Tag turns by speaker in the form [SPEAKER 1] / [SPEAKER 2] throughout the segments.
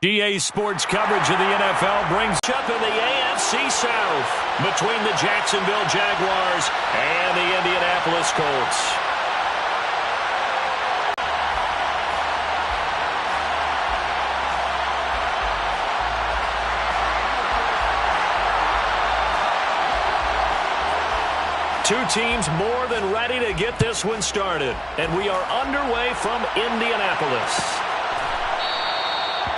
[SPEAKER 1] GA Sports coverage of the NFL brings up in the AFC South between the Jacksonville Jaguars and the Indianapolis Colts. Two teams more than ready to get this one started, and we are underway from Indianapolis.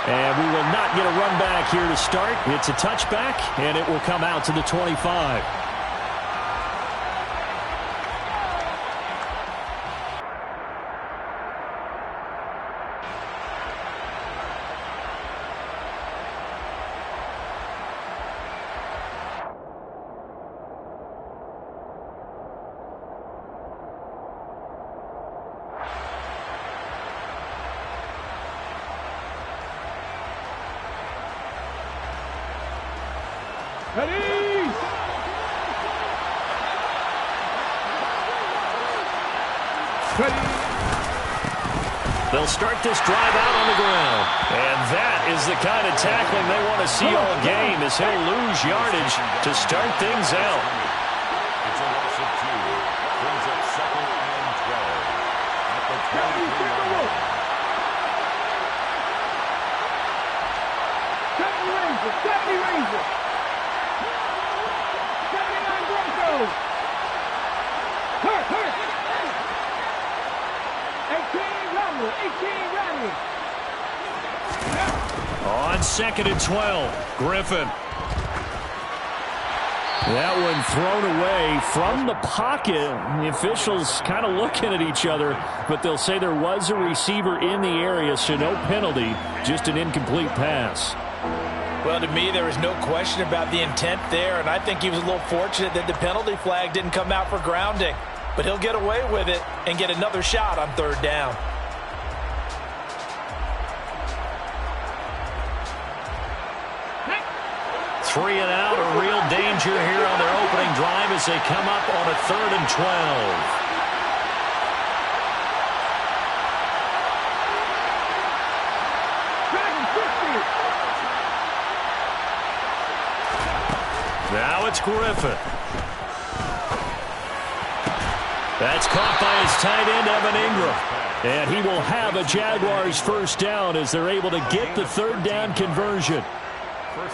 [SPEAKER 1] And we will not get a run back here to start. It's a touchback, and it will come out to the 25. They'll start this drive out on the ground. And that is the kind of tackling they want to see all game, as he'll lose yardage to start things out.
[SPEAKER 2] It's a loss of 2. Brings up 2nd and 12. At the 23 line.
[SPEAKER 3] Stephanie Ranger. 79 Broncos. Hurt. 18 Rodney.
[SPEAKER 1] On 2nd and 12, Griffin. That one thrown away from the pocket. The officials kind of looking at each other, but they'll say there was a receiver in the area, so no penalty, just an incomplete pass.
[SPEAKER 4] Well, to me, there was no question about the intent there, and I think he was a little fortunate that the penalty flag didn't come out for grounding. But he'll get away with it and get another shot on 3rd down.
[SPEAKER 1] Three and out, a real danger here on their opening drive as they come up on a 3rd and 12. Now it's Griffin. That's caught by his tight end, Evan Ingram. And he will have a Jaguars 1st down as they're able to get the 3rd down conversion.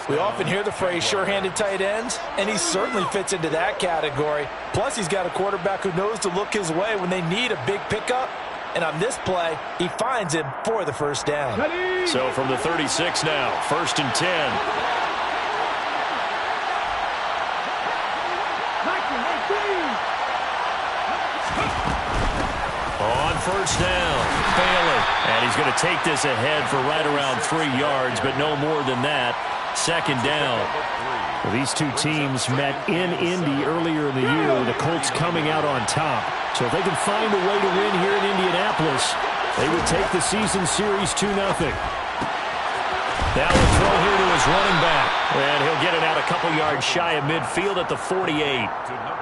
[SPEAKER 4] We often hear the phrase sure-handed tight ends, and he certainly fits into that category. Plus, he's got a quarterback who knows to look his way when they need a big pickup. And on this play, he finds him for the 1st down.
[SPEAKER 1] So from the 36 now, 1st and 10. On 1st down, Bailey. And he's going to take this ahead for right around 3 yards, but no more than that. 2nd down. Well, these two teams met in Indy earlier in the year, the Colts coming out on top. So if they can find a way to win here in Indianapolis, they would take the season series 2-0. Now a throw here to his running back. And he'll get it out a couple yards shy of midfield at the 48.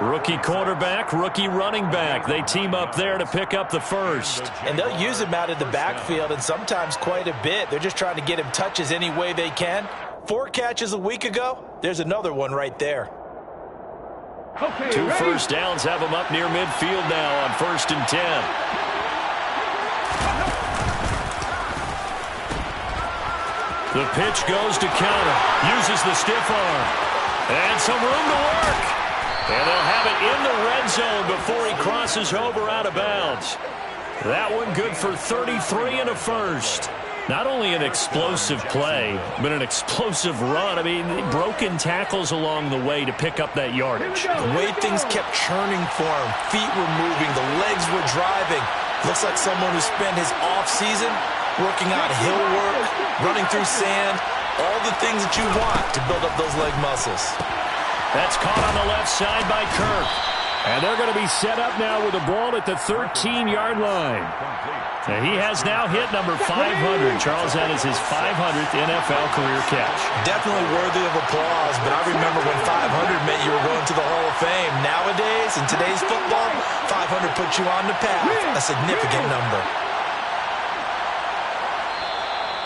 [SPEAKER 1] Rookie quarterback, rookie running back. They team up there to pick up the 1st.
[SPEAKER 4] And they'll use him out in the backfield, and sometimes quite a bit. They're just trying to get him touches any way they can. 4 catches a week ago. There's another one right there.
[SPEAKER 3] Okay,
[SPEAKER 1] 2 first downs have him up near midfield now on 1st and 10. The pitch goes to counter. Uses the stiff arm. And some room to work. And they'll have it in the red zone before he crosses over out of bounds. That one good for 33 and a 1st. Not only an explosive play, but an explosive run. I mean, broken tackles along the way to pick up that yardage.
[SPEAKER 4] The way things kept churning for him. Feet were moving. The legs were driving. Looks like someone who spent his offseason working on hill work, running through sand, all the things that you want to build up those leg muscles.
[SPEAKER 1] That's caught on the left side by Kirk. And they're going to be set up now with the ball at the 13-yard line. And he has now hit number 500. Charles, that is his 500th NFL career catch.
[SPEAKER 4] Definitely worthy of applause, but I remember when 500 meant you were going to the Hall of Fame. Nowadays, in today's football, 500 puts you on the path, a significant number.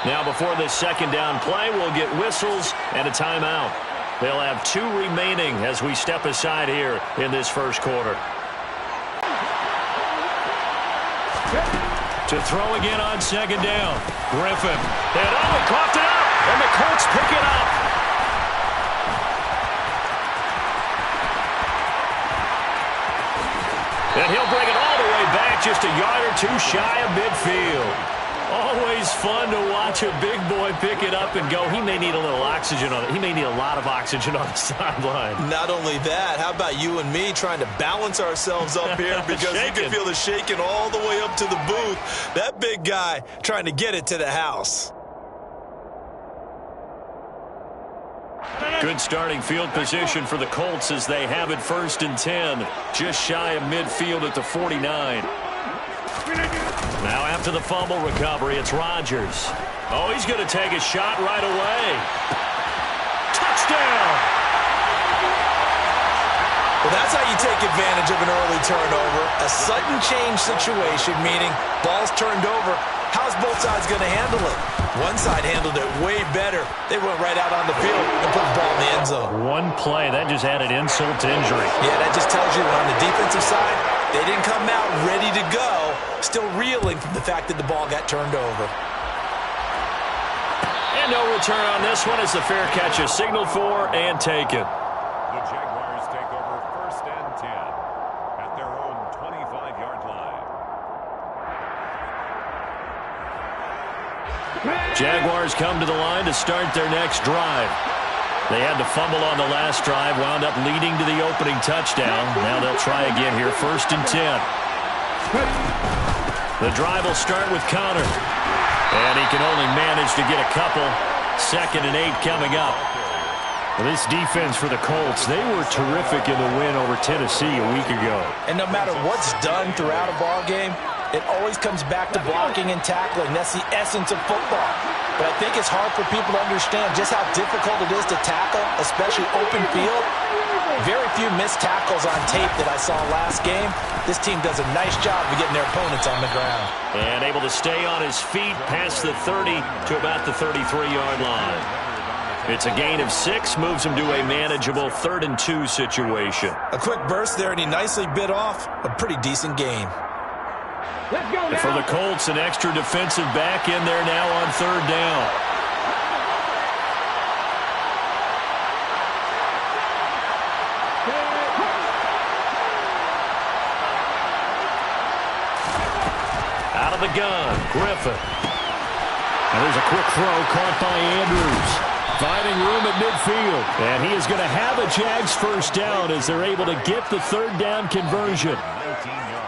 [SPEAKER 1] Now before this second down play, we'll get whistles and a timeout. They'll have 2 remaining as we step aside here in this first quarter. To throw again on second down. Griffin. And he coughed it up. And the Colts pick it up. And he'll bring it all the way back, just a yard or 2 shy of midfield. Always fun to watch a big boy pick it up and go. He may need a little oxygen on it. He may need a lot of oxygen on the sideline.
[SPEAKER 4] Not only that, how about you and me trying to balance ourselves up here because you can feel the shaking all the way up to the booth. That big guy trying to get it to the house.
[SPEAKER 1] Good starting field position for the Colts as they have it 1st and 10. Just shy of midfield at the 49. Now after the fumble recovery, it's Rodgers. Oh, he's going to take a shot right away. Touchdown!
[SPEAKER 4] Well, that's how you take advantage of an early turnover. A sudden change situation, meaning ball's turned over. How's both sides going to handle it? One side handled it way better. They went right out on the field and put the ball in the end zone.
[SPEAKER 1] One play, that just added insult to injury.
[SPEAKER 4] Yeah, that just tells you that on the defensive side, they didn't come out ready to go, still reeling from the fact that the ball got turned over.
[SPEAKER 1] And no return on this one as the fair catch is signaled for and taken.
[SPEAKER 2] The Jaguars take over 1st and 10 at their own 25-yard line.
[SPEAKER 1] Jaguars come to the line to start their next drive. They had to fumble on the last drive, wound up leading to the opening touchdown. Now they'll try again here, 1st and 10. The drive will start with Connor. And he can only manage to get a couple. 2nd and 8 coming up. Well, this defense for the Colts, they were terrific in the win over Tennessee a week ago.
[SPEAKER 4] And no matter what's done throughout a ball game, it always comes back to blocking and tackling. That's the essence of football. But I think it's hard for people to understand just how difficult it is to tackle, especially open field. Very few missed tackles on tape that I saw last game. This team does a nice job of getting their opponents on the ground.
[SPEAKER 1] And able to stay on his feet past the 30 to about the 33-yard line. It's a gain of 6, moves him to a manageable 3rd and 2 situation.
[SPEAKER 4] A quick burst there, and he nicely bit off a pretty decent gain.
[SPEAKER 3] Let's go now.
[SPEAKER 1] For the Colts, an extra defensive back in there now on 3rd down. Out of the gun, Griffin. And there's a quick throw caught by Andrews. Finding room at midfield. And he is going to have a Jags 1st down as they're able to get the 3rd down conversion.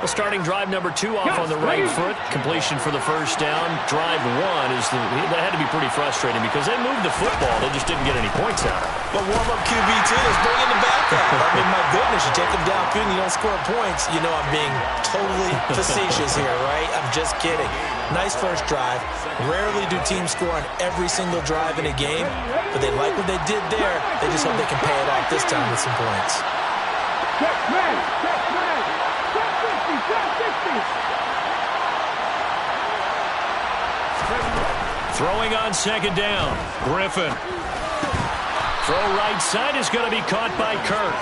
[SPEAKER 1] Well, starting drive number 2 off on the right foot. Completion for the 1st down. Drive 1 is that had to be pretty frustrating because they moved the football. They just didn't get any points out of it.
[SPEAKER 4] But warm-up QB2 is bringing the backup. I mean, my goodness, you take them downfield and you don't score points. You know I'm being totally facetious here, right? I'm just kidding. Nice first drive. Rarely do teams score on every single drive in a game, but they like what they did there. They just hope they can pay it off this time with some points.
[SPEAKER 3] Check man. Check man. Check 50. Check 50.
[SPEAKER 1] Throwing on 2nd down. Griffin. Throw right side is going to be caught by Kirk.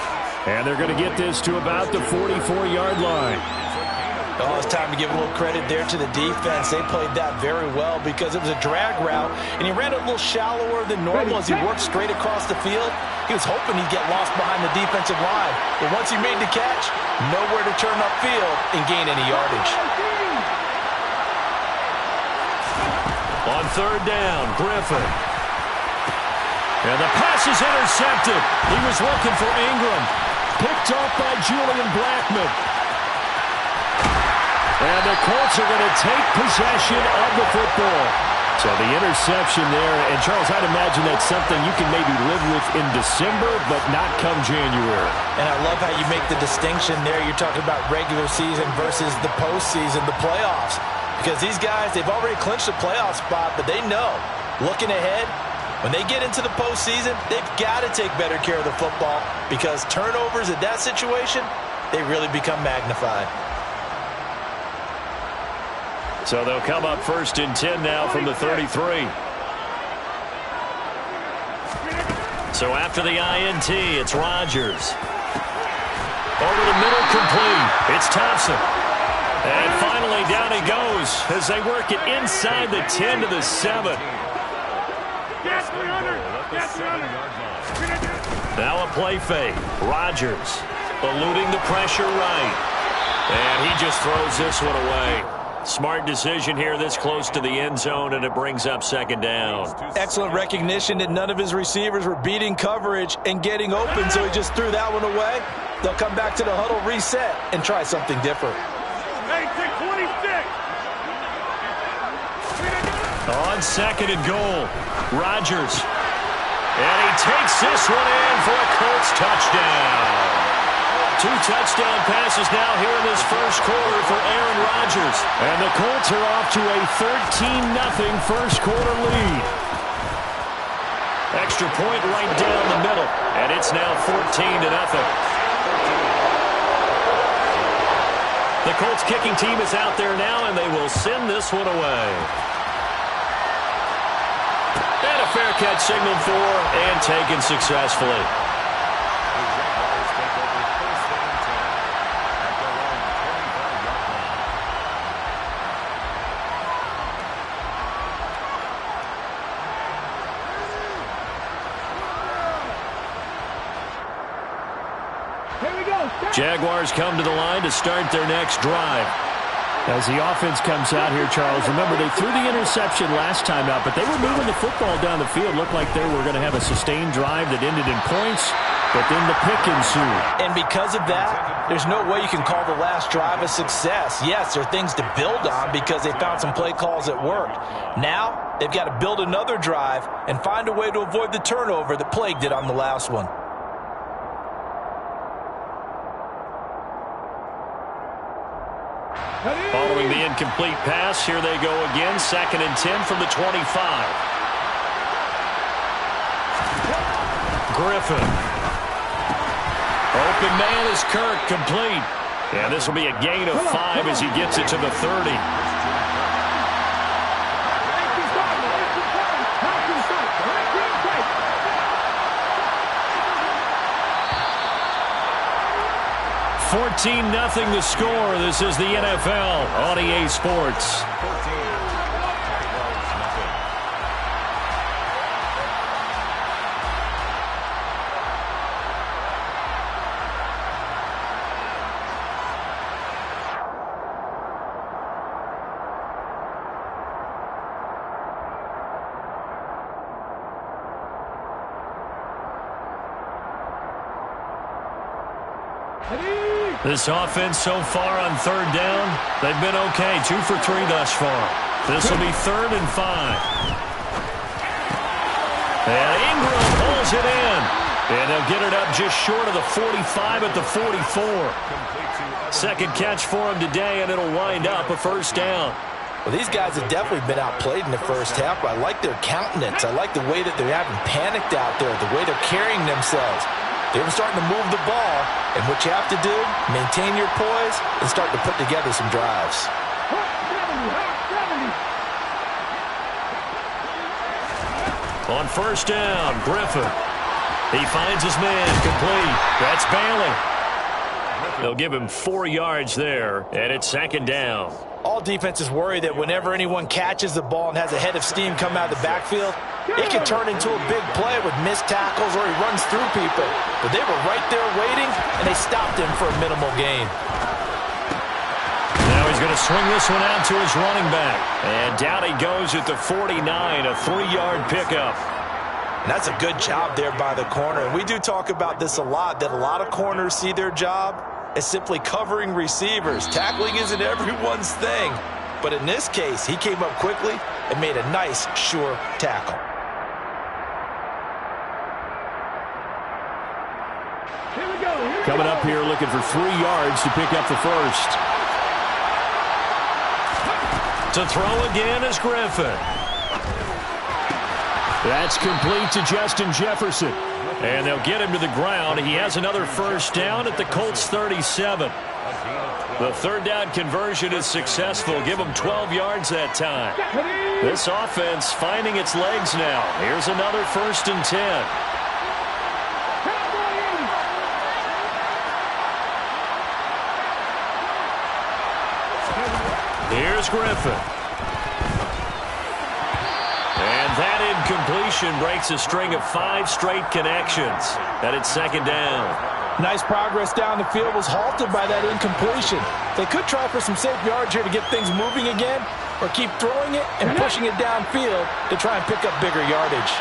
[SPEAKER 1] And they're going to get this to about the 44-yard line.
[SPEAKER 4] Oh, it's time to give a little credit there to the defense. They played that very well because it was a drag route, and he ran it a little shallower than normal as he worked straight across the field. He was hoping he'd get lost behind the defensive line. But once he made the catch, nowhere to turn upfield and gain any yardage.
[SPEAKER 1] On 3rd down, Griffin. And the pass is intercepted. He was looking for Ingram. Picked off by Julian Blackman. And the Colts are going to take possession of the football. So the interception there. And, Charles, I'd imagine that's something you can maybe live with in December, but not come January.
[SPEAKER 4] And I love how you make the distinction there. You're talking about regular season versus the postseason, the playoffs. Because these guys, they've already clinched the playoff spot, but they know, looking ahead, when they get into the postseason, they've got to take better care of the football because turnovers in that situation, they really become magnified.
[SPEAKER 1] So they'll come up 1st and 10 now from the 33. So after the INT, it's Rodgers. Over the middle, complete. It's Thompson. And finally down he goes as they work it inside the 10 to the 7. Now a play fake. Rodgers eluding the pressure right. And he just throws this one away. Smart decision here this close to the end zone, and it brings up 2nd down.
[SPEAKER 4] Excellent recognition that none of his receivers were beating coverage and getting open, so he just threw that one away. They'll come back to the huddle, reset, and try something different.
[SPEAKER 1] On 2nd and goal, Rodgers. And he takes this one in for a Colts touchdown. 2 touchdown passes now here in this first quarter for Aaron Rodgers. And the Colts are off to a 13-0 first quarter lead. Extra point right down the middle. And it's now 14-0. The Colts kicking team is out there now, and they will send this one away. And a fair catch signaled for and taken successfully. Jaguars come to the line to start their next drive.
[SPEAKER 5] As the offense comes out here, Charles, remember they threw the interception last time out, but they were moving the football down the field. Looked like they were going to have a sustained drive that ended in points, but then the pick ensued.
[SPEAKER 4] And because of that, there's no way you can call the last drive a success. Yes, there are things to build on because they found some play calls that worked. Now, they've got to build another drive and find a way to avoid the turnover that plagued it on the last one.
[SPEAKER 1] Following the incomplete pass, here they go again. 2nd and 10 from the 25. Griffin. Open man is Kirk, complete. And this will be a gain of 5 as he gets it to the 30. $14-0 the score. This is the NFL on EA Sports. This offense so far on 3rd down, they've been okay. 2 for 3 thus far. This will be 3rd and 5. And Ingram pulls it in. And they'll get it up just short of the 45 at the 44. 2nd catch for him today, and it'll wind up a 1st down.
[SPEAKER 4] Well, these guys have definitely been outplayed in the first half, but I like their countenance. I like the way that they're having panicked out there, the way they're carrying themselves. They're starting to move the ball, and what you have to do, maintain your poise and start to put together some drives.
[SPEAKER 1] On 1st down, Griffin. He finds his man, complete. That's Bailey. They'll give him 4 yards there, and it's 2nd down.
[SPEAKER 4] All defenses worry that whenever anyone catches the ball and has a head of steam come out of the backfield, it can turn into a big play with missed tackles or he runs through people. But they were right there waiting, and they stopped him for a minimal gain.
[SPEAKER 1] Now he's going to swing this one out to his running back. And down he goes at the 49, a 3-yard pickup.
[SPEAKER 4] And that's a good job there by the corner. And we do talk about this a lot, that a lot of corners see their job as simply covering receivers. Tackling isn't everyone's thing. But in this case, he came up quickly and made a nice, sure tackle.
[SPEAKER 5] Coming up here looking for 3 yards to pick up the 1st.
[SPEAKER 1] To throw again is Griffin.
[SPEAKER 5] That's complete to Justin Jefferson.
[SPEAKER 1] And they'll get him to the ground. He has another 1st down at the Colts 37. The third down conversion is successful. Give them 12 yards that time. This offense finding its legs now. Here's another 1st and 10. Here's Griffin. And that incompletion breaks a string of 5 straight connections. And it's 2nd down.
[SPEAKER 4] Nice progress down the field was halted by that incompletion. They could try for some safe yards here to get things moving again, or keep throwing it and pushing it downfield to try and pick up bigger yardage.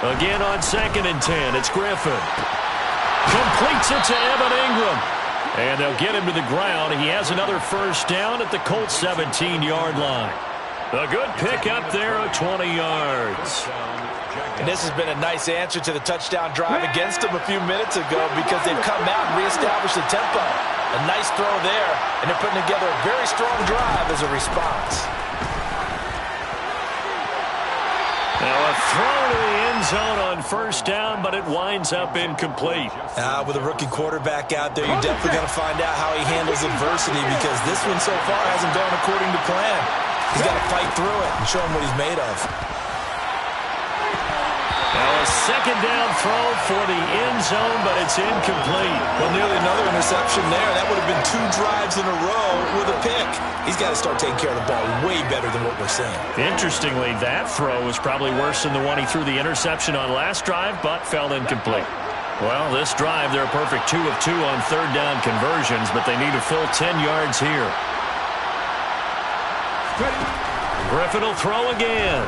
[SPEAKER 1] Again on 2nd and 10, it's Griffin. Completes it to Evan Ingram. And they'll get him to the ground. He has another 1st down at the Colts 17-yard line. A good pick up there of 20 yards.
[SPEAKER 4] And this has been a nice answer to the touchdown drive against them a few minutes ago, because they've come out and reestablished the tempo. A nice throw there, and they're putting together a very strong drive as a response.
[SPEAKER 1] Now a throw to the end zone on 1st down, but it winds up incomplete.
[SPEAKER 4] With a rookie quarterback out there, you're definitely going to find out how he handles adversity, because this one so far hasn't gone according to plan. He's got to fight through it and show him what he's made of.
[SPEAKER 1] Now a 2nd down throw for the end zone, but it's incomplete.
[SPEAKER 4] Well, nearly another interception there. That would have been 2 drives in a row with a pick. He's got to start taking care of the ball way better than what we're seeing.
[SPEAKER 1] Interestingly, that throw was probably worse than the one he threw the interception on last drive, but fell incomplete. Well, this drive, they're a perfect 2 of 2 on 3rd down conversions, but they need a full 10 yards here. Griffin will throw again.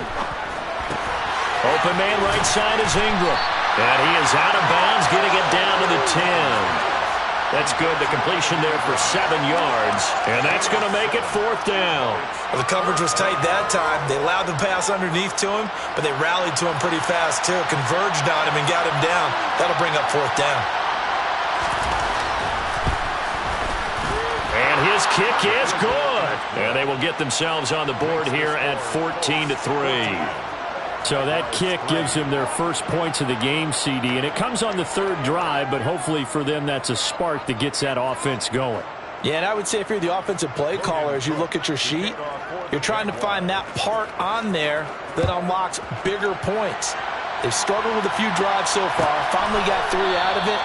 [SPEAKER 1] Open man right side is Ingram. And he is out of bounds, getting it down to the 10. That's good. The completion there for 7 yards. And that's going to make it 4th down.
[SPEAKER 4] Well, the coverage was tight that time. They allowed the pass underneath to him, but they rallied to him pretty fast, too. Converged on him and got him down. That'll bring up 4th down.
[SPEAKER 1] And his kick is good. And they will get themselves on the board here at 14-3.
[SPEAKER 5] So that kick gives them their first points of the game, CD, and it comes on the 3rd drive, but hopefully for them that's a spark that gets that offense going.
[SPEAKER 4] Yeah, and I would say if you're the offensive play caller, as you look at your sheet, you're trying to find that part on there that unlocks bigger points. They've struggled with a few drives so far, finally got 3 out of it.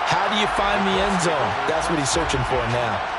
[SPEAKER 4] How do you find the end zone? That's what he's searching for now.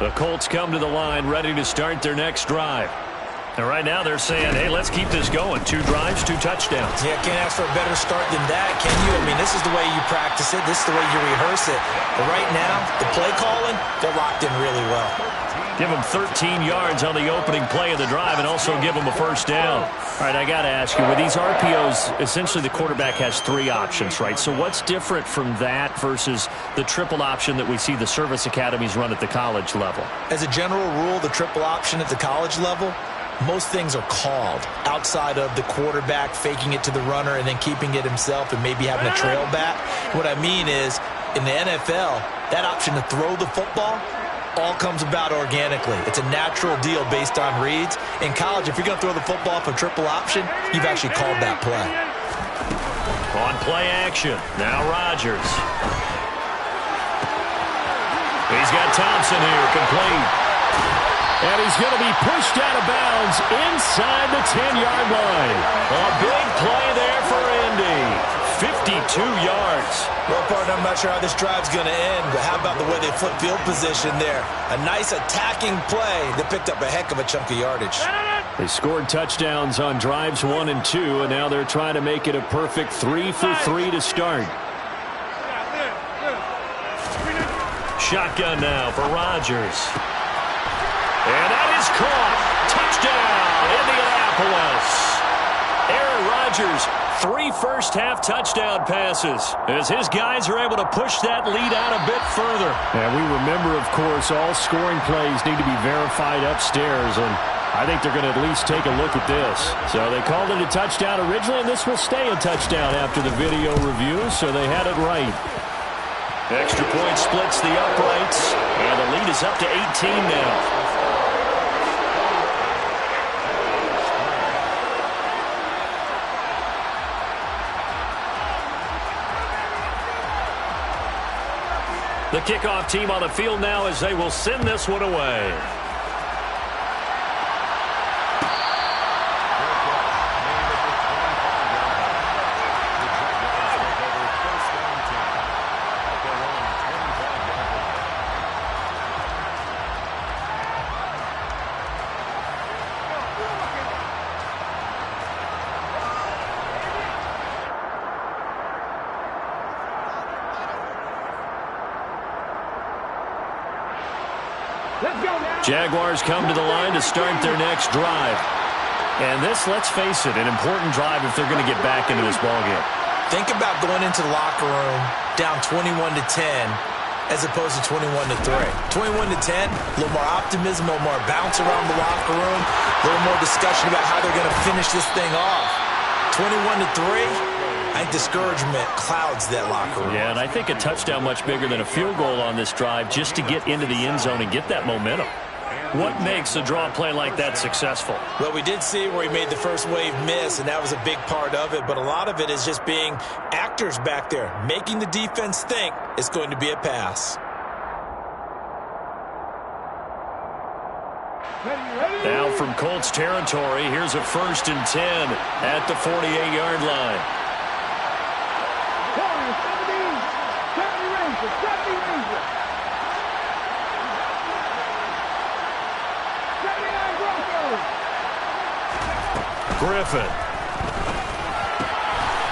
[SPEAKER 1] The Colts come to the line ready to start their next drive. And right now they're saying, hey, let's keep this going. 2 drives, 2 touchdowns.
[SPEAKER 4] Yeah, can't ask for a better start than that, can you? I mean, this is the way you practice it. This is the way you rehearse it. But right now, the play calling, they're locked in really well.
[SPEAKER 1] Give them 13 yards on the opening play of the drive and also give them a 1st down. All right, I got to ask you, with these RPOs, essentially the quarterback has 3 options, right? So what's different from that versus the triple option that we see the service academies run at the college level?
[SPEAKER 4] As a general rule, the triple option at the college level, most things are called outside of the quarterback faking it to the runner and then keeping it himself and maybe having a trail back. What I mean is, in the NFL, that option to throw the football all comes about organically. It's a natural deal based on reads. In college, if you're going to throw the football for triple option, you've actually called that play.
[SPEAKER 1] On play action, now Rodgers. He's got Thompson here, complete. And he's going to be pushed out of bounds inside the 10-yard line. A big play there for Indy. 52 yards.
[SPEAKER 4] Well, partner, I'm not sure how this drive's going to end, but how about the way they flip field position there? A nice attacking play that picked up a heck of a chunk of yardage.
[SPEAKER 5] They scored touchdowns on drives 1 and 2, and now they're trying to make it a perfect 3 for 3 to start.
[SPEAKER 1] Shotgun now for Rodgers. And that is caught. Touchdown, Indianapolis. Aaron Rodgers, 3 first-half touchdown passes as his guys are able to push that lead out a bit further.
[SPEAKER 5] And we remember, of course, all scoring plays need to be verified upstairs, and I think they're going to at least take a look at this. So they called it a touchdown originally, and this will stay a touchdown after the video review, so they had it right.
[SPEAKER 1] Extra point splits the uprights, and the lead is up to 18 now. The kickoff team on the field now as they will send this one away. Jaguars come to the line to start their next drive. And this, let's face it, an important drive if they're going to get back into this ballgame.
[SPEAKER 4] Think about going into the locker room down 21-10 as opposed to 21-3. 21-10, a little more optimism, a little more bounce around the locker room, a little more discussion about how they're going to finish this thing off. 21-3, I think discouragement clouds that locker room.
[SPEAKER 1] Yeah, and I think a touchdown much bigger than a field goal on this drive just to get into the end zone and get that momentum. What makes a draw play like that successful?
[SPEAKER 4] Well, we did see where he made the first wave miss, and that was a big part of it. But a lot of it is just being actors back there, making the defense think it's going to be a pass.
[SPEAKER 1] Now from Colts territory, here's a 1st and 10 at the 48-yard line. Griffin.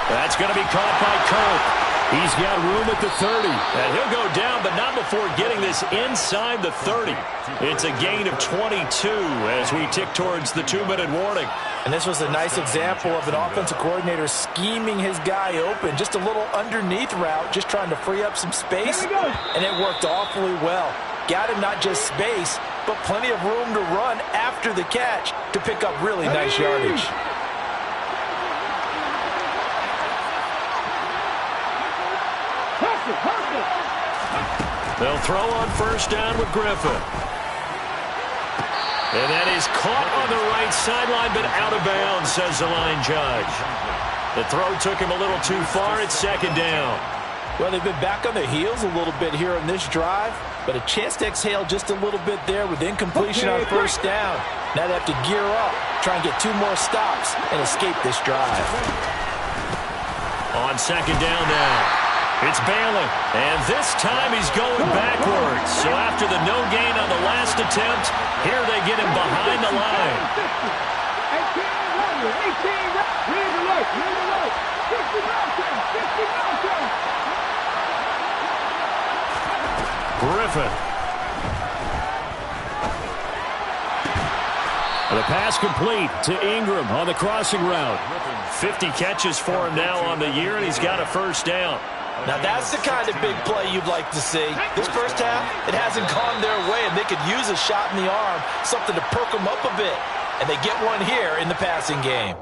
[SPEAKER 1] That's going to be caught by Cope. He's got room at the 30. And he'll go down, but not before getting this inside the 30. It's a gain of 22 as we tick towards the 2-minute warning.
[SPEAKER 4] And this was a nice example of an offensive coordinator scheming his guy open. Just a little underneath route, just trying to free up some space. And it worked awfully well. Got him not just space, but plenty of room to run after the catch to pick up really nice yardage.
[SPEAKER 1] They'll throw on 1st down with Griffin. And that is caught on the right sideline, but out of bounds, says the line judge. The throw took him a little too far. It's 2nd down.
[SPEAKER 4] Well, they've been back on their heels a little bit here on this drive, but a chance to exhale just a little bit there with incompletion on 1st down. Now they have to gear up, try and get 2 more stops, and escape this drive.
[SPEAKER 1] On 2nd down now. It's Bailey, and this time he's going backwards. So after the no gain on the last attempt, here they get him behind the line. Griffin. The pass complete to Ingram on the crossing route. 50 catches for him now on the year, and he's got a 1st down.
[SPEAKER 4] Now that's the kind of big play you'd like to see. This 1st half, it hasn't gone their way, and they could use a shot in the arm, something to perk them up a bit. and they get one here in the passing game.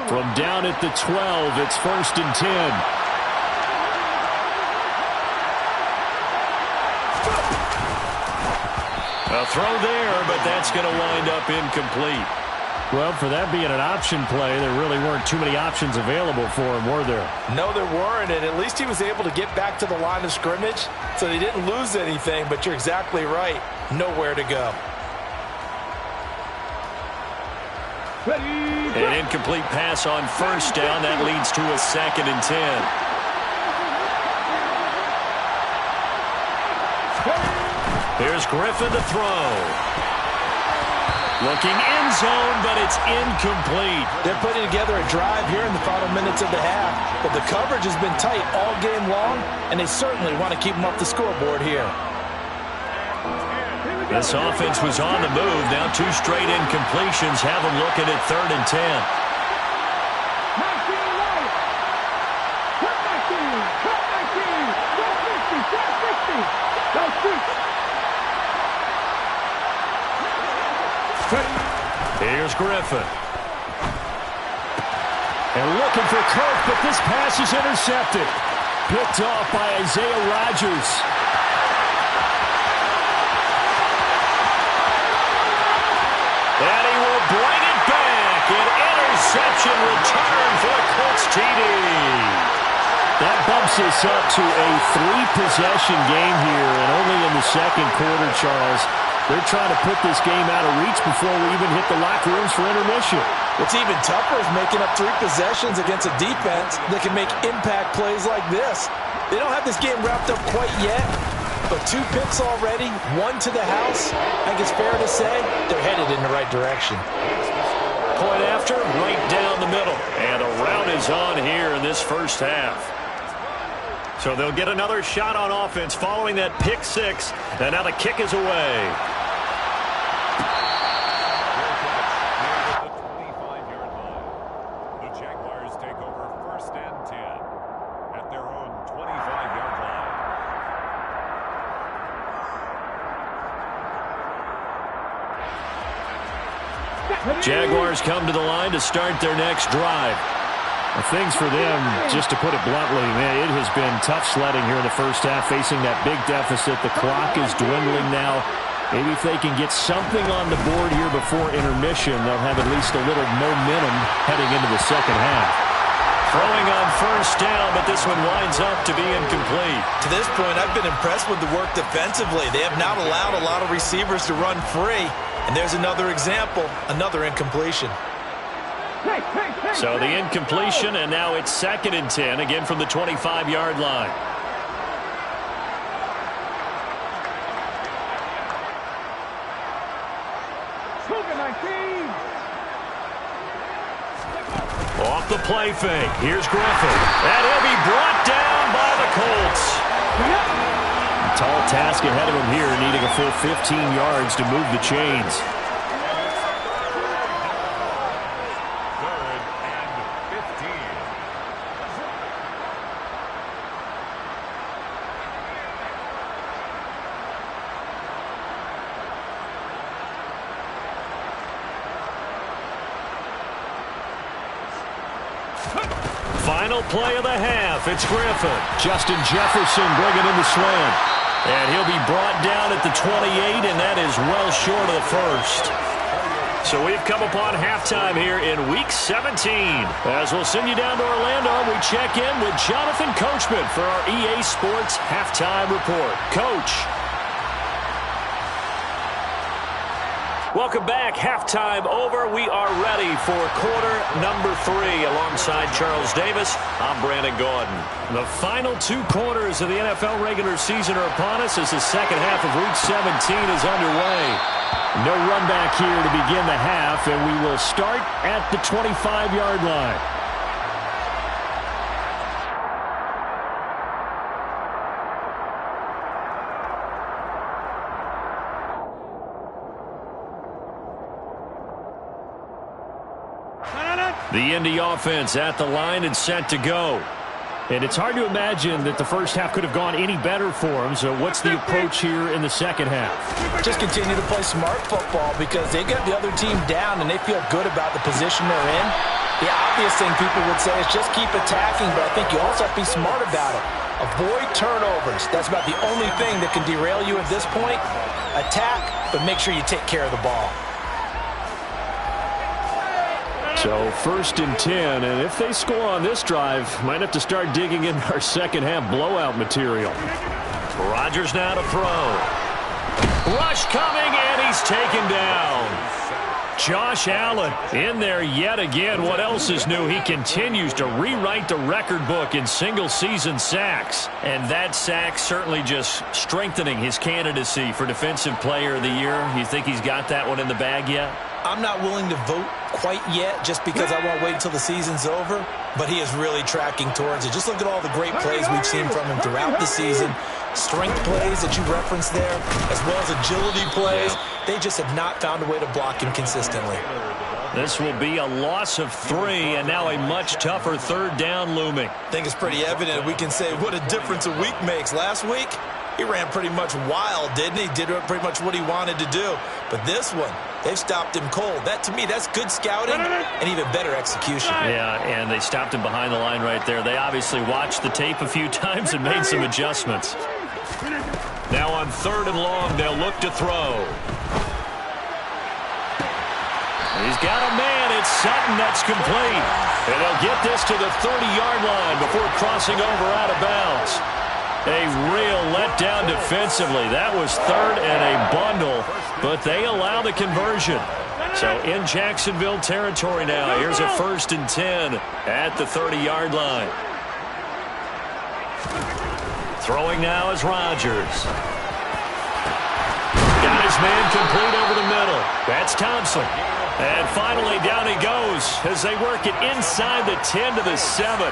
[SPEAKER 5] From down at the 12, it's 1st and 10.
[SPEAKER 1] A throw there, but that's going to wind up incomplete.
[SPEAKER 5] Well, for that being an option play, there really weren't too many options available for him, were there?
[SPEAKER 4] No, there weren't, and at least he was able to get back to the line of scrimmage, so they didn't lose anything, but you're exactly right. Nowhere to go.
[SPEAKER 1] An incomplete pass on 1st down. That leads to a 2nd and 10. Here's Griffin to throw. Looking end zone, but it's incomplete.
[SPEAKER 4] They're putting together a drive here in the final minutes of the half, but the coverage has been tight all game long, and they certainly want to keep them up the scoreboard here.
[SPEAKER 1] This offense was on the move. Now 2 straight incompletions have them looking at 3rd and 10. Here's Griffin.
[SPEAKER 5] And looking for Kirk, but this pass is intercepted. Picked off by Isaiah Rodgers.
[SPEAKER 1] And he will bring it back. An interception return for the Colts TD.
[SPEAKER 5] That bumps us up to a 3-possession game here, and only in the 2nd quarter, Charles. They're trying to put this game out of reach before we even hit the locker rooms for intermission.
[SPEAKER 4] What's even tougher is making up 3 possessions against a defense that can make impact plays like this. They don't have this game wrapped up quite yet, but 2 picks already, 1 to the house. I think it's fair to say they're headed in the right direction.
[SPEAKER 1] Point after, right down the middle. And a rout is on here in this first half. So they'll get another shot on offense following that pick 6. And now the kick is away.
[SPEAKER 2] The Jaguars take over 1st and 10 at their own 25-yard line.
[SPEAKER 1] Jaguars come to the line to start their next drive.
[SPEAKER 5] Well, things for them, just to put it bluntly, man, it has been tough sledding here in the first half, facing that big deficit. The clock is dwindling now. Maybe if they can get something on the board here before intermission, they'll have at least a little momentum heading into the second half.
[SPEAKER 1] Throwing on 1st down, but this one winds up to be incomplete.
[SPEAKER 4] To this point, I've been impressed with the work defensively. They have not allowed a lot of receivers to run free. And there's another example, another incompletion.
[SPEAKER 1] So the incompletion, and now it's 2nd and 10, again from the 25-yard line. Off the play fake. Here's Griffin. And he'll be brought down by the Colts.
[SPEAKER 5] Tall task ahead of him here, needing a full 15 yards to move the chains.
[SPEAKER 2] 3rd and 15.
[SPEAKER 1] Final play of the half. It's Griffin. Justin Jefferson bringing in the slant. And he'll be brought down at the 28, and that is well short of the first. So we've come upon halftime here in Week 17. As we'll send you down to Orlando, we check in with Jonathan Coachman for our EA Sports Halftime Report. Coach. Welcome back. Halftime over. We are ready for quarter number 3. Alongside Charles Davis, I'm Brandon Gordon. The final 2 quarters of the NFL regular season are upon us as the second half of Week 17 is underway. No run back here to begin the half, and we will start at the 25-yard line. The Indy offense at the line and set to go.
[SPEAKER 5] And it's hard to imagine that the first half could have gone any better for them. So what's the approach here in the second half?
[SPEAKER 4] Just continue to play smart football because they got the other team down and they feel good about the position they're in. The obvious thing people would say is just keep attacking, but I think you also have to be smart about it. Avoid turnovers. That's about the only thing that can derail you at this point. Attack, but make sure you take care of the ball.
[SPEAKER 5] So 1st and 10, and if they score on this drive, might have to start digging in our second half blowout material.
[SPEAKER 1] Rodgers now to throw. Rush coming, and he's taken down. Josh Allen in there yet again. What else is new? He continues to rewrite the record book in single-season sacks. And that sack certainly just strengthening his candidacy for Defensive Player of the Year. You think he's got that one in the bag yet?
[SPEAKER 4] I'm not willing to vote quite yet just because I won't wait until the season's over, but he is really tracking towards it. Just look at all the great plays we've seen from him throughout the season. Strength plays that you referenced there, as well as agility plays. They just have not found a way to block him consistently.
[SPEAKER 1] This will be a loss of 3, and now a much tougher 3rd down looming.
[SPEAKER 4] I think it's pretty evident we can say what a difference a week makes. Last week, he ran pretty much wild, didn't he? Did pretty much what he wanted to do. But this one, they've stopped him cold. That, to me, that's good scouting and even better execution.
[SPEAKER 1] Yeah, and they stopped him behind the line right there. They obviously watched the tape a few times and made some adjustments. Now on 3rd and long, they'll look to throw. He's got a man. It's Sutton. That's complete. And they'll get this to the 30-yard line before crossing over out of bounds. A real letdown defensively. That was 3rd and a bundle, but they allow the conversion. So in Jacksonville territory now. Here's a 1st and 10 at the 30-yard line. Throwing now is Rodgers. Got his man complete over the middle. That's Thompson. And finally down he goes as they work it inside the 10 to the 7.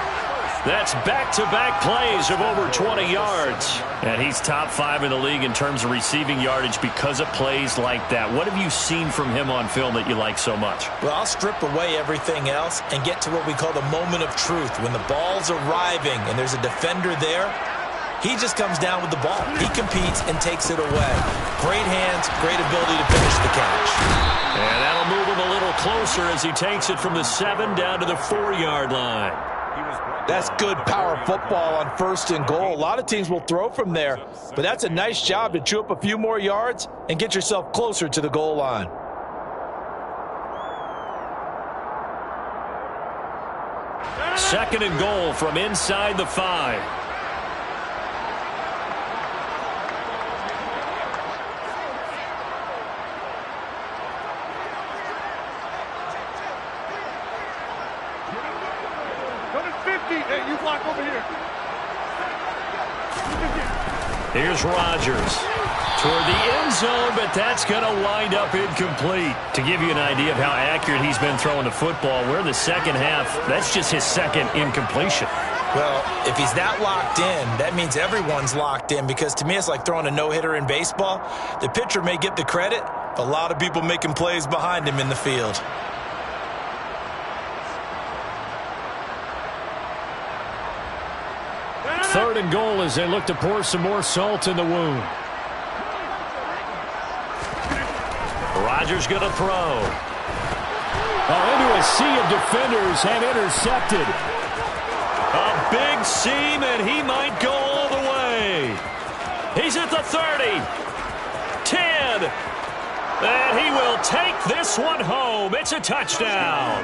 [SPEAKER 1] That's back-to-back plays of over 20 yards. And he's top 5 in the league in terms of receiving yardage because of plays like that. What have you seen from him on film that you like so much?
[SPEAKER 4] Well, I'll strip away everything else and get to what we call the moment of truth. When the ball's arriving and there's a defender there, he just comes down with the ball. He competes and takes it away. Great hands, great ability to finish the catch.
[SPEAKER 1] And that'll move him a little closer as he takes it from the 7 down to the 4-yard line.
[SPEAKER 4] That's good power football on 1st and goal. A lot of teams will throw from there, but that's a nice job to chew up a few more yards and get yourself closer to the goal line.
[SPEAKER 1] Second and goal from inside the 5.
[SPEAKER 3] Hey, you block over here.
[SPEAKER 1] Here's Rodgers toward the end zone, but that's going to wind up incomplete. To give you an idea of how accurate he's been throwing the football, we're in the second half. That's just his 2nd incompletion.
[SPEAKER 4] Well, if he's that locked in, that means everyone's locked in because to me it's like throwing a no-hitter in baseball. The pitcher may get the credit, but a lot of people making plays behind him in the field.
[SPEAKER 5] Third and goal as they look to pour some more salt in the wound.
[SPEAKER 1] Rodgers going to throw.
[SPEAKER 5] Into a sea of defenders and intercepted.
[SPEAKER 1] A big seam, and he might go all the way. He's at the 30. 10. And he will take this one home. It's a touchdown.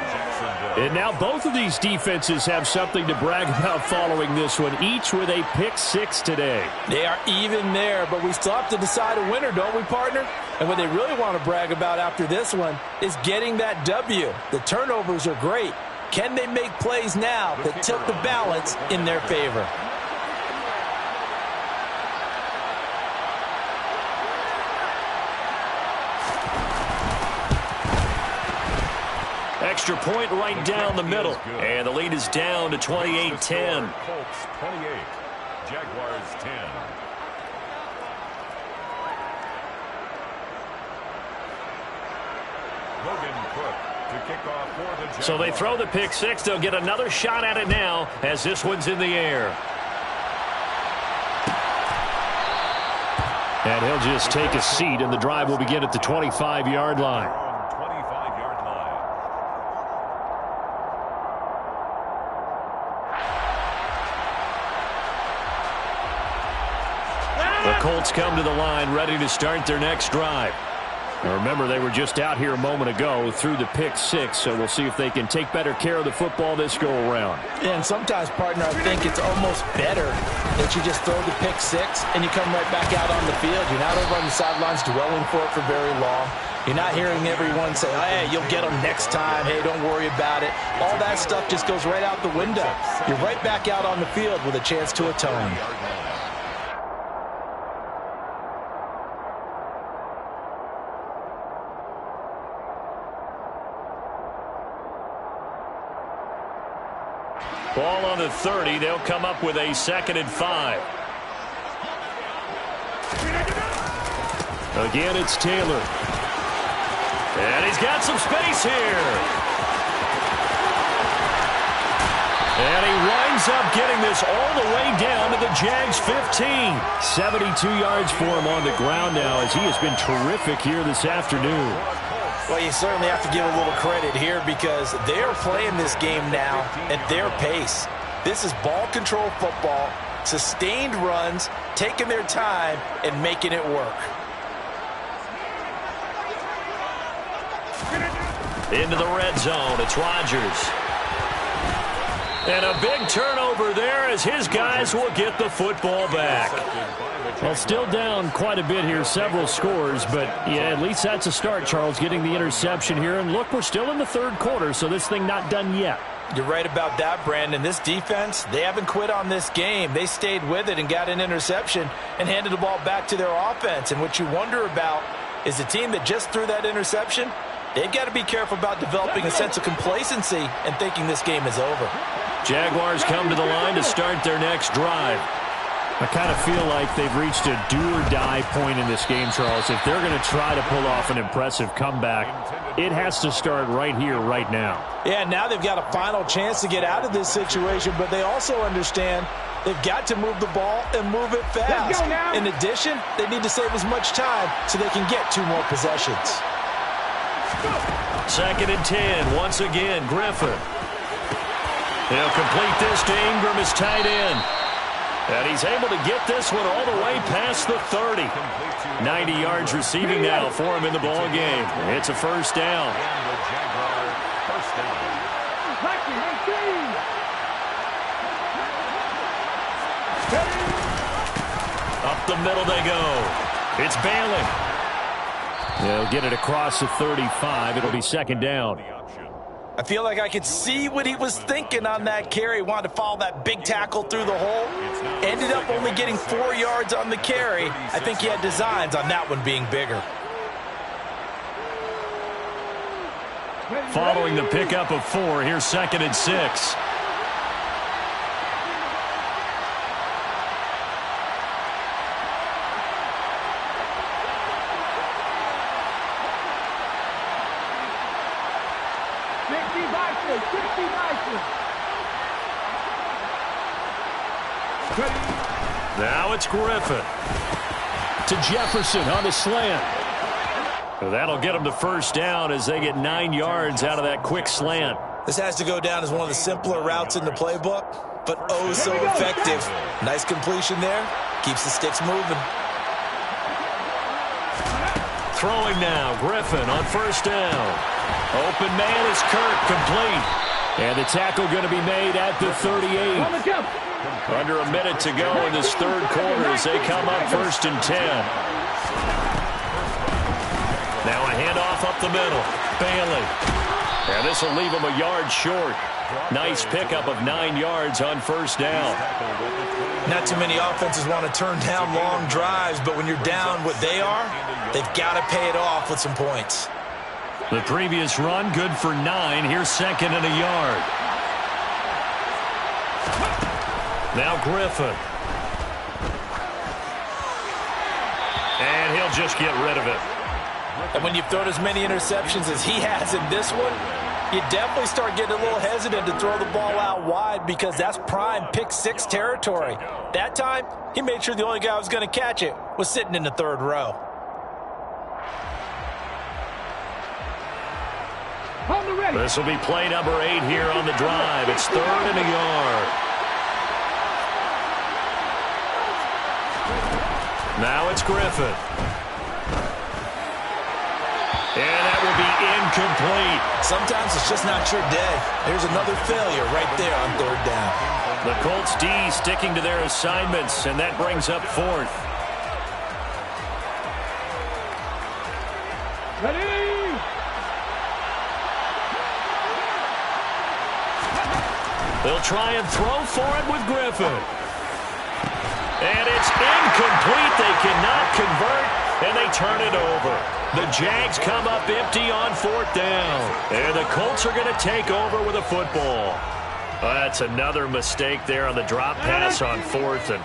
[SPEAKER 5] And now both of these defenses have something to brag about following this one, each with a pick 6 today.
[SPEAKER 4] They are even there, but we still have to decide a winner, don't we, partner? And what they really want to brag about after this one is getting that W. The turnovers are great. Can they make plays now that tilt the balance in their favor?
[SPEAKER 1] Extra point right down the middle. And the lead is down to 28-10.
[SPEAKER 2] Colts 28, Jaguars 10. Logan Cook. to kick off for the Jags.
[SPEAKER 1] So they throw the pick six. They'll get another shot at it now as this one's in the air. And he'll just take a seat, and the drive will begin at the 25-yard line.
[SPEAKER 2] 25-yard line.
[SPEAKER 1] The Colts come to the line ready to start their next drive. Now remember, they were just out here a moment ago through the pick six, so we'll see if they can take better care of the football this go-around.
[SPEAKER 4] And sometimes, partner, I think it's almost better that you just throw the pick six and you come right back out on the field. You're not over on the sidelines dwelling for it for very long. You're not hearing everyone say, oh, hey, you'll get them next time. Hey, don't worry about it. All that stuff just goes right out the window. You're right back out on the field with a chance to atone.
[SPEAKER 1] Ball on the 30. They'll come up with a 2nd and 5. Again, it's Taylor. And he's got some space here. And he winds up getting this all the way down to the Jags 15. 72 yards for him on the ground now, as he has been terrific here this afternoon.
[SPEAKER 4] Well, you certainly have to give a little credit here because they are playing this game now at their pace. This is ball control football, sustained runs, taking their time, and making it work.
[SPEAKER 1] Into the red zone, it's Rodgers. And a big turnover there as his guys will get the football back. Well, still down quite a bit here, several scores, but yeah, at least that's a start, Charles, getting the interception here. And look, we're still in the third quarter, so this thing not done yet.
[SPEAKER 4] You're right about that, Brandon. This defense, they haven't quit on this game. They stayed with it and got an interception and handed the ball back to their offense. And what you wonder about is the team that just threw that interception, they've got to be careful about developing a sense of complacency and thinking this game is over.
[SPEAKER 1] Jaguars come to the line to start their next drive. I kind of feel like they've reached a do-or-die point in this game, Charles. If they're going to try to pull off an impressive comeback, it has to start right here, right now.
[SPEAKER 4] Yeah, now they've got a final chance to get out of this situation, but they also understand they've got to move the ball and move it fast. In addition, they need to save as much time so they can get 2 more possessions.
[SPEAKER 1] 2nd and 10, once again, Griffin. He'll complete this to Ingram, his tight end. And he's able to get this one all the way past the 30. 90 yards receiving now for him in the ball game. It's a first down. Up the middle they go. It's Bailey. They'll get it across the 35. It'll be 2nd down.
[SPEAKER 4] I feel like I could see what he was thinking on that carry. Wanted to follow that big tackle through the hole. Ended up only getting 4 yards on the carry. I think he had designs on that one being bigger.
[SPEAKER 1] Following the pickup of 4, here's 2nd and 6. Now it's Griffin to Jefferson on the slant. That'll get them the first down as they get 9 yards out of that quick slant.
[SPEAKER 4] This has to go down as one of the simpler routes in the playbook, but oh so effective. Nice completion there. Keeps the sticks moving.
[SPEAKER 1] Throwing now, Griffin on first down. Open man is Kirk, complete. And the tackle going to be made at the 38. Under a minute to go in this third quarter as they come up 1st and 10. Now a handoff up the middle. Bailey. And this will leave him a yard short. Nice pickup of 9 yards on first down.
[SPEAKER 4] Not too many offenses want to turn down long drives, but when you're down what they are, they've got to pay it off with some points.
[SPEAKER 1] The previous run, good for 9. Here's 2nd and a yard. Now Griffin. And he'll just get rid of it.
[SPEAKER 4] And when you've thrown as many interceptions as he has in this one, You definitely start getting a little hesitant to throw the ball out wide because that's prime pick six territory. That time, he made sure the only guy who was going to catch it was sitting in the third row.
[SPEAKER 1] This will be play number 8 here on the drive. It's 3rd and a yard. Now it's Griffin. And that will be incomplete.
[SPEAKER 4] Sometimes it's just not your day. There's another failure right there on 3rd down.
[SPEAKER 1] The Colts D sticking to their assignments, and that brings up 4th.
[SPEAKER 3] Ready?
[SPEAKER 1] They'll try and throw for it with Griffin. And it's incomplete. They cannot convert, and they turn it over. The Jags come up empty on 4th down. And the Colts are going to take over with a football. That's another mistake there on the drop pass on 4th, and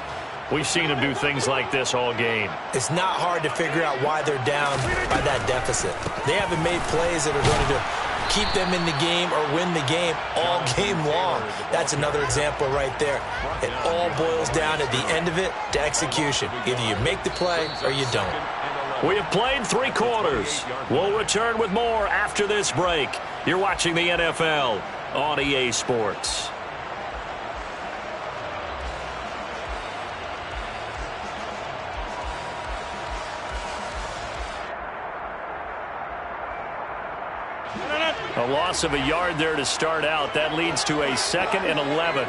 [SPEAKER 1] we've seen them do things like this all game.
[SPEAKER 4] It's not hard to figure out why they're down by that deficit. They haven't made plays that are going to keep them in the game or win the game all game long. That's another example right there. It all boils down at the end of it to execution. Either you make the play or you don't.
[SPEAKER 1] We have played 3 quarters. We'll return with more after this break. You're watching the NFL on EA Sports. A loss of a yard there to start out. That leads to a 2nd and 11.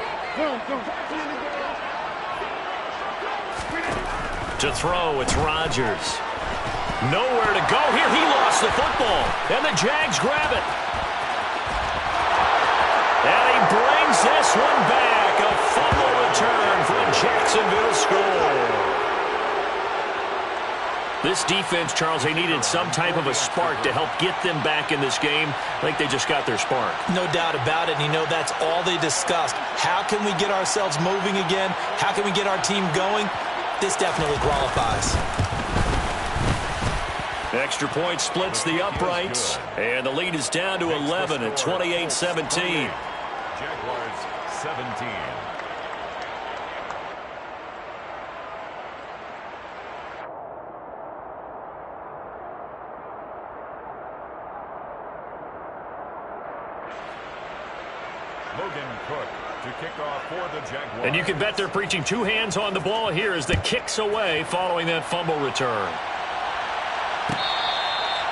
[SPEAKER 1] To throw, it's Rodgers. Nowhere to go here. He lost the football. And the Jags grab it. And he brings this one back. A fumble return for a Jacksonville score. This defense, Charles, they needed some type of a spark to help get them back in this game. I think they just got their spark.
[SPEAKER 4] No doubt about it. And, you know, that's all they discussed. How can we get ourselves moving again? How can we get our team going? This definitely qualifies.
[SPEAKER 1] Extra point splits the uprights. And the lead is down to 11 at 28-17.
[SPEAKER 2] Jaguars 17. To kick off for the Jaguars.
[SPEAKER 1] And you can bet they're preaching 2 hands on the ball here as the kick's away following that fumble return.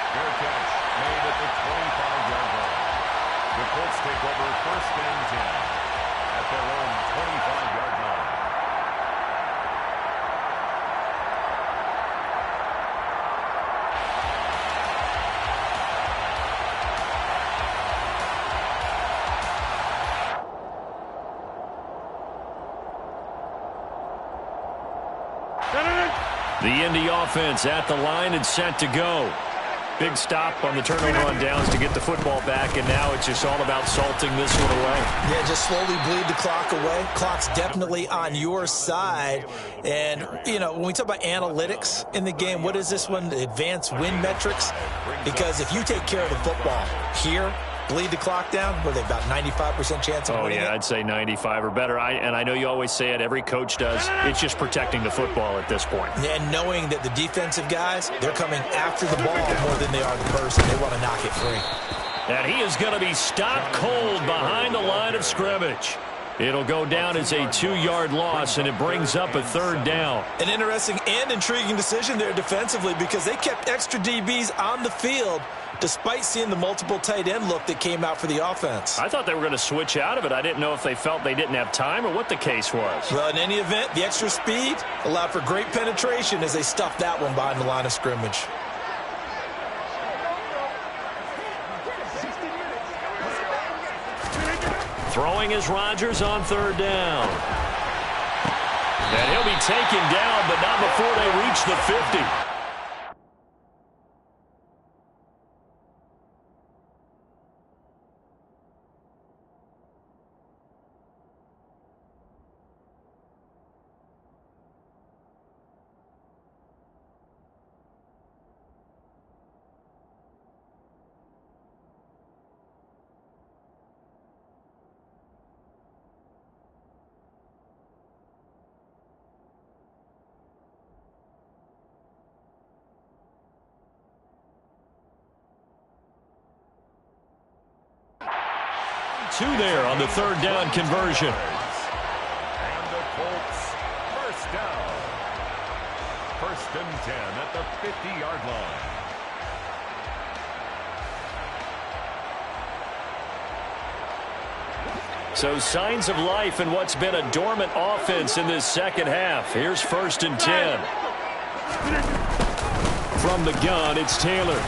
[SPEAKER 2] Fair catch made at the 25-yard line. The Colts take over 1st and 10 at their own 25-yard line.
[SPEAKER 1] The Indy offense at the line and set to go. Big stop on the turnover on downs to get the football back, and now it's just all about salting this one away.
[SPEAKER 4] Yeah, just slowly bleed the clock away. Clock's definitely on your side. And, you know, when we talk about analytics in the game, what is this one? The advanced win metrics? Because if you take care of the football here, bleed the clock down, what are they, about 95% chance of winning it?
[SPEAKER 1] I'd say 95 or better. And I know you always say it, every coach does. It's just protecting the football at this point.
[SPEAKER 4] And knowing that the defensive guys, they're coming after the ball more than they are the person. They want to knock it free.
[SPEAKER 1] And he is going to be stopped cold behind the line of scrimmage. It'll go down as a 2-yard loss, and it brings up a 3rd down.
[SPEAKER 4] An interesting and intriguing decision there defensively because they kept extra DBs on the field despite seeing the multiple tight end look that came out for the offense.
[SPEAKER 1] I thought they were going to switch out of it. I didn't know if they felt they didn't have time or what the case was.
[SPEAKER 4] Well, in any event, the extra speed allowed for great penetration as they stuffed that one behind the line of scrimmage.
[SPEAKER 1] Throwing is Rodgers on 3rd down. And he'll be taken down, but not before they reach the 50. 2 there on the third down conversion.
[SPEAKER 2] And the Colts, first down. 1st and 10 at the 50-yard line.
[SPEAKER 1] So signs of life in what's been a dormant offense in this second half. Here's 1st and 10. From the gun, it's Taylor.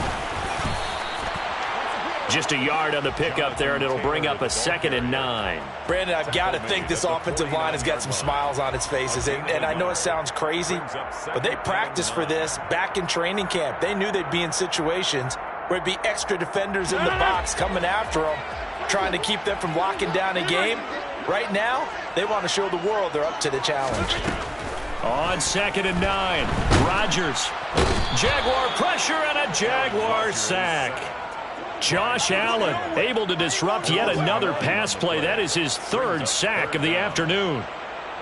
[SPEAKER 1] Just a yard on the pickup there, and it'll bring up a 2nd and 9.
[SPEAKER 4] Brandon, I've got to think this offensive line has got some smiles on its faces. And I know it sounds crazy, but they practiced for this back in training camp. They knew they'd be in situations where it'd be extra defenders in the box coming after them, trying to keep them from locking down a game. Right now, they want to show the world they're up to the challenge.
[SPEAKER 1] On 2nd and 9, Rodgers. Jaguar pressure and a Jaguar sack. Josh Allen able to disrupt yet another pass play. That is his 3rd sack of the afternoon.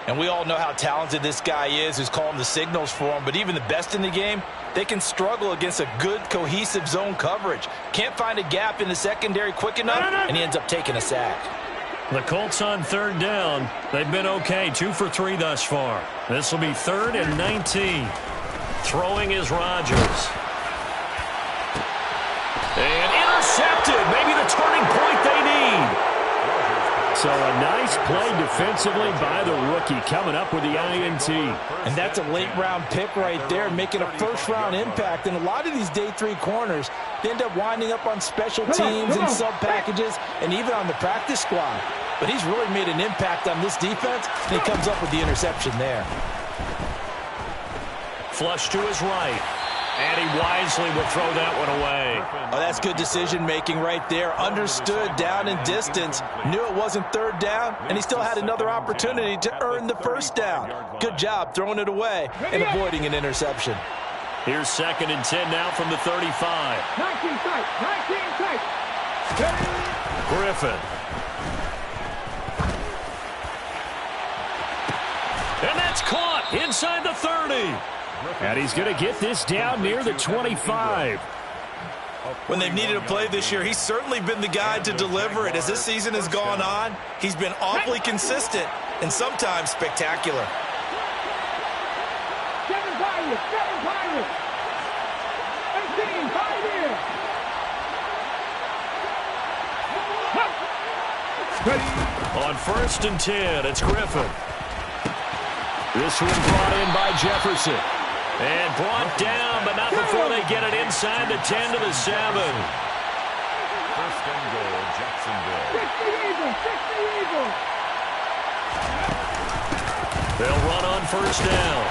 [SPEAKER 4] And we all know how talented this guy is who's calling the signals for him. But even the best in the game, they can struggle against a good, cohesive zone coverage. Can't find a gap in the secondary quick enough, and he ends up taking a sack.
[SPEAKER 1] The Colts on 3rd down. They've been okay, 2 for 3 thus far. This will be 3rd and 19. Throwing is Rodgers. And intercepted. Maybe the turning point they need. So a nice play defensively by the rookie, coming up with the INT.
[SPEAKER 6] And that's a late-round pick right there, making a first-round impact. And a lot of these day 3 corners, they end up winding up on special teams and sub-packages and even on the practice squad. But he's really made an impact on this defense, and he comes up with the interception there.
[SPEAKER 1] Flush to his right. And he wisely will throw that one away.
[SPEAKER 6] Oh, that's good decision-making right there. Understood down and distance. Knew it wasn't 3rd down, and he still had another opportunity to earn the 1st down. Good job throwing it away and avoiding an interception.
[SPEAKER 1] Here's 2nd and 10 now from the 35.
[SPEAKER 3] 19 tight, 19 tight.
[SPEAKER 1] Griffin. And that's caught inside the 30. And he's going to get this down near the 25.
[SPEAKER 4] When they've needed a play this year, he's certainly been the guy to deliver it. As this season has gone on, he's been awfully consistent and sometimes spectacular.
[SPEAKER 3] 7 Pirates, 7 Pirates. 18, 5 here.
[SPEAKER 1] On 1st and 10, it's Griffin. This one brought in by Jefferson. And brought down, but not before they get it inside the 10 to the 7.
[SPEAKER 2] 1st and goal, Jacksonville.
[SPEAKER 3] 60 Eagles, 60 Eagles.
[SPEAKER 1] They'll run on 1st down.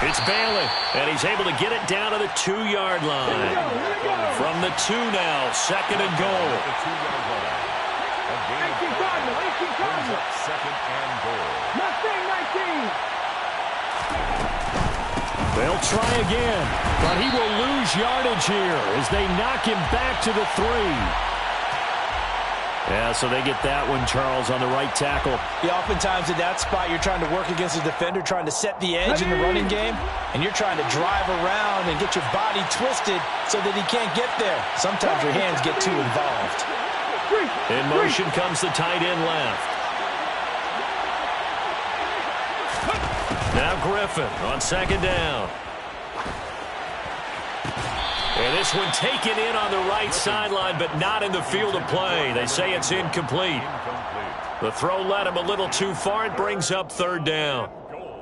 [SPEAKER 1] It's Bailey, and he's able to get it down to the 2-yard line. From the 2 now, 2nd and goal.
[SPEAKER 2] The 2-yard line. A gain of 5 brings up 2nd and goal.
[SPEAKER 3] Mustang 19.
[SPEAKER 1] They'll try again, but he will lose yardage here as they knock him back to the 3. Yeah, so they get that one, Charles, on the right tackle.
[SPEAKER 6] Yeah, oftentimes in that spot, you're trying to work against a defender, trying to set the edge in the running game, and you're trying to drive around and get your body twisted so that he can't get there. Sometimes your hands get too involved.
[SPEAKER 1] In motion comes the tight end left. Now Griffin on 2nd down. And this one taken in on the right sideline, but not in the field of play. They say it's incomplete. The throw led him a little too far. It brings up 3rd down.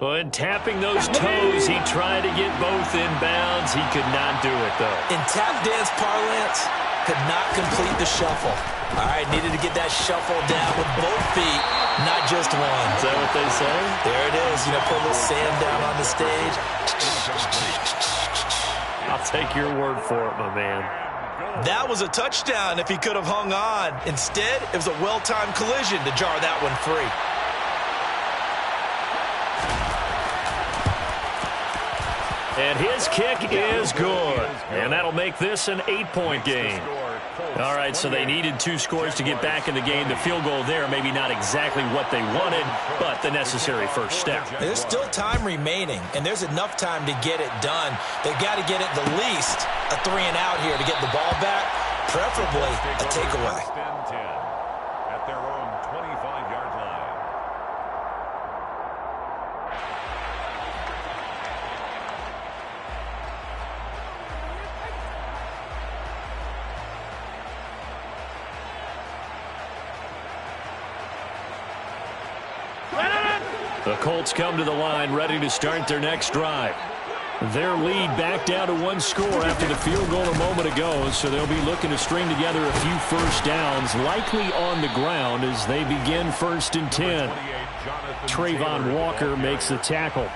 [SPEAKER 1] And tapping those toes, he tried to get both in bounds. He could not do it, though.
[SPEAKER 6] In tap dance parlance, could not complete the shuffle. All right, needed to get that shuffle down with both feet, not just one.
[SPEAKER 1] Is that what they say?
[SPEAKER 6] There it is. You know, put a little sand down on the stage.
[SPEAKER 1] I'll take your word for it, my man.
[SPEAKER 4] That was a touchdown if he could have hung on. Instead, it was a well-timed collision to jar that one free.
[SPEAKER 1] And his kick is good. And that'll make this an 8-point game. All right, so they needed 2 scores to get back in the game. The field goal there, maybe not exactly what they wanted, but the necessary first step.
[SPEAKER 6] There's still time remaining, and there's enough time to get it done. They've got to get it the least a 3-and-out here to get the ball back, preferably a takeaway.
[SPEAKER 2] At their own
[SPEAKER 1] The Colts come to the line ready to start their next drive. Their lead back down to 1 score after the field goal a moment ago, so they'll be looking to string together a few first downs, likely on the ground as they begin 1st and 10. Trayvon Walker makes the tackle.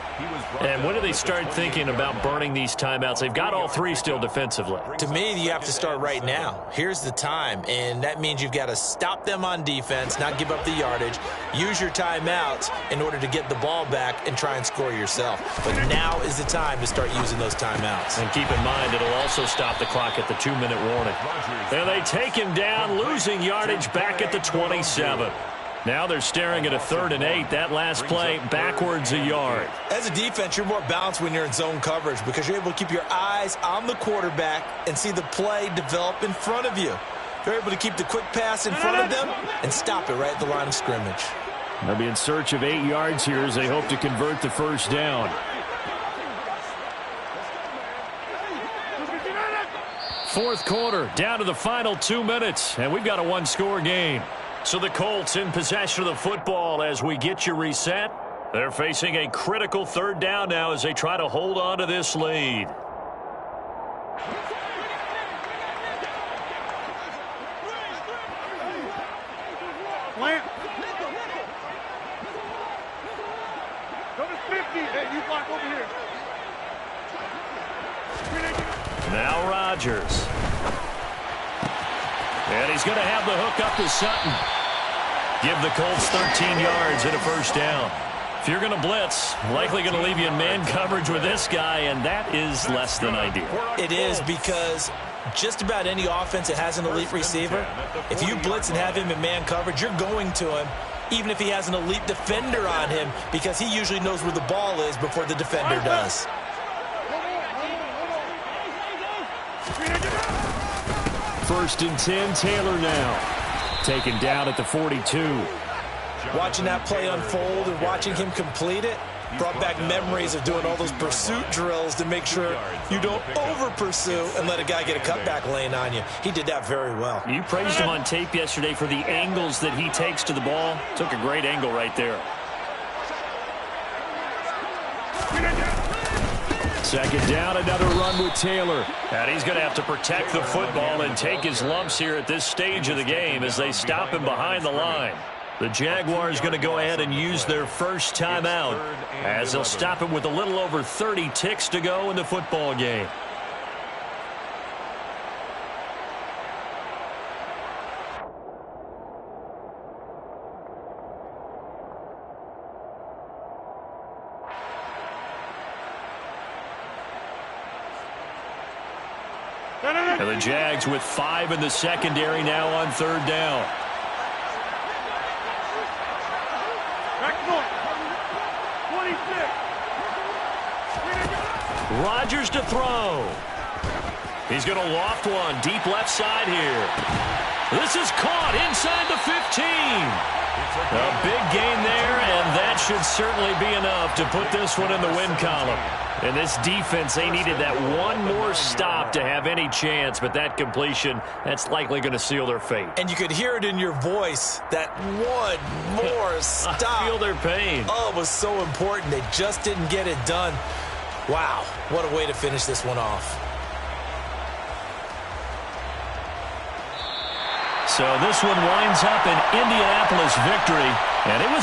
[SPEAKER 5] And when do they start thinking about burning these timeouts? They've got all 3 still defensively.
[SPEAKER 6] To me, you have to start right now. Here's the time, and that means you've got to stop them on defense, not give up the yardage, use your timeouts in order to get the ball back and try and score yourself. But now is the time to start using those timeouts.
[SPEAKER 5] And keep in mind, it'll also stop the clock at the 2-minute warning.
[SPEAKER 1] And they take him down, losing yardage back at the 27. Now they're staring at a 3rd and 8. That last play backwards a yard.
[SPEAKER 6] As a defense, you're more balanced when you're in zone coverage because you're able to keep your eyes on the quarterback and see the play develop in front of you. You're able to keep the quick pass in front of them and stop it right at the line of scrimmage.
[SPEAKER 5] They'll be in search of 8 yards here as they hope to convert the first down. 4th quarter, down to the final 2 minutes, and we've got a 1-score game. So the Colts in possession of the football as we get you reset. They're facing a critical 3rd down now as they try to hold on to this lead.
[SPEAKER 3] Plant. Go to 50. Hey, you block over here.
[SPEAKER 1] Now Rodgers. And he's going to have the hook up to Sutton. Give the Colts 13 yards and a first down. If you're going to blitz, likely going to leave you in man coverage with this guy, and that is less than ideal.
[SPEAKER 6] It is because just about any offense that has an elite receiver, if you blitz and have him in man coverage, you're going to him, even if he has an elite defender on him, because he usually knows where the ball is before the defender does.
[SPEAKER 5] First and 10, Taylor now. Taken down at the 42.
[SPEAKER 6] Watching that play unfold and watching him complete it brought back memories of doing all those pursuit drills to make sure you don't over-pursue and let a guy get a cutback lane on you. He did that very well.
[SPEAKER 5] You praised him on tape yesterday for the angles that he takes to the ball. Took a great angle right there. 2nd down, another run with Taylor.
[SPEAKER 1] And he's going to have to protect the football and take his lumps here at this stage of the game as they stop him behind the line. The Jaguars going to go ahead and use their first timeout as they'll stop him with a little over 30 ticks to go in the football game. And the Jags with 5 in the secondary now on 3rd down. Rodgers to throw. He's going to loft one deep left side here. This is caught inside the 15. A big gain there, and that should certainly be enough to put this one in the win column. And this defense, they needed that one more stop to have any chance, but that completion, that's likely going to seal their fate.
[SPEAKER 6] And you could hear it in your voice, that one more stop.
[SPEAKER 1] I feel their pain.
[SPEAKER 6] Oh, it was so important. They just didn't get it done. Wow, what a way to finish this one off.
[SPEAKER 1] So this one winds up an Indianapolis victory, and it was